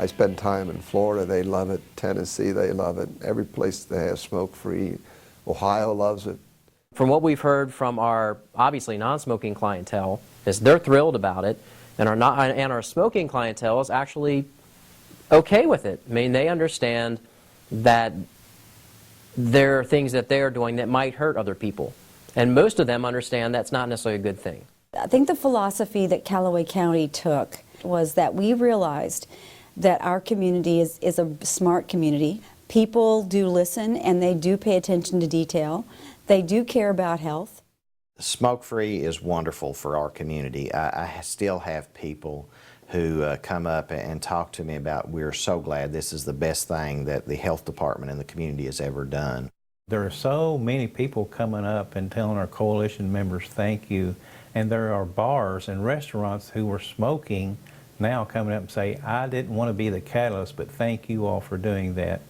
I spend time in Florida, they love it. Tennessee, they love it. Every place they have smoke-free. Ohio loves it. From what we've heard from our obviously non-smoking clientele is they're thrilled about it, and our smoking clientele is actually okay with it. I mean, they understand that there are things that they are doing that might hurt other people, and most of them understand that's not necessarily a good thing. I think the philosophy that Callaway County took was that we realized that our community is a smart community. People do listen and they do pay attention to detail. They do care about health. Smoke-free is wonderful for our community. I still have people who come up and talk to me about, we're so glad this is the best thing that the health department and the community has ever done. There are so many people coming up and telling our coalition members thank you, and there are bars and restaurants who were smoking now coming up and say, I didn't want to be the catalyst, but thank you all for doing that.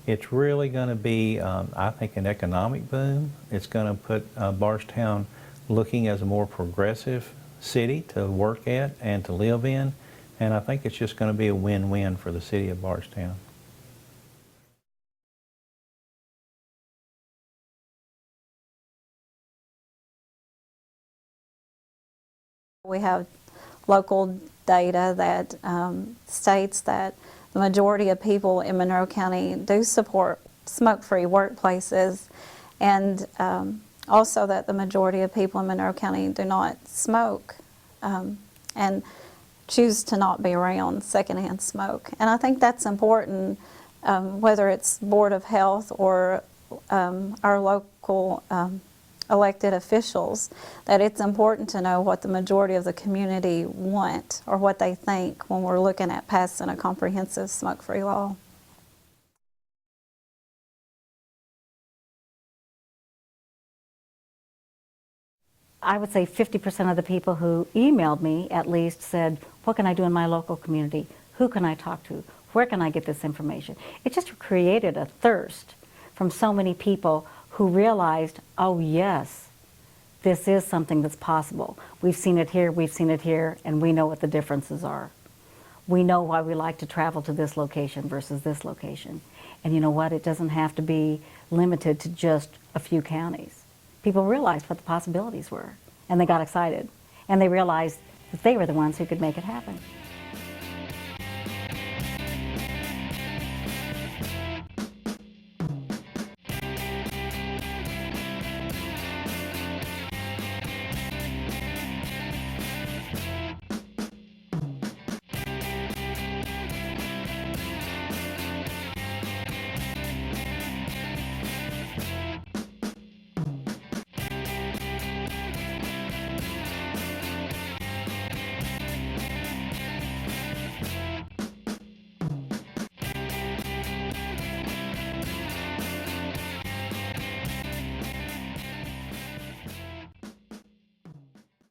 It's really going to be, I think, an economic boom. It's going to put Bardstown looking as a more progressive city to work at and to live in, and I think it's just going to be a win-win for the city of Bardstown. We have local data that states that the majority of people in Monroe County do support smoke-free workplaces, and also that the majority of people in Monroe County do not smoke and choose to not be around secondhand smoke. And I think that's important, whether it's Board of Health or our local elected officials, that it's important to know what the majority of the community want or what they think when we're looking at passing a comprehensive smoke-free law. I would say 50% of the people who emailed me at least said, what can I do in my local community? Who can I talk to? Where can I get this information? It just created a thirst from so many people who realized, oh yes, this is something that's possible. We've seen it here, and we know what the differences are. We know why we like to travel to this location versus this location. And you know what? It doesn't have to be limited to just a few counties. People realized what the possibilities were, and they got excited. And they realized that they were the ones who could make it happen.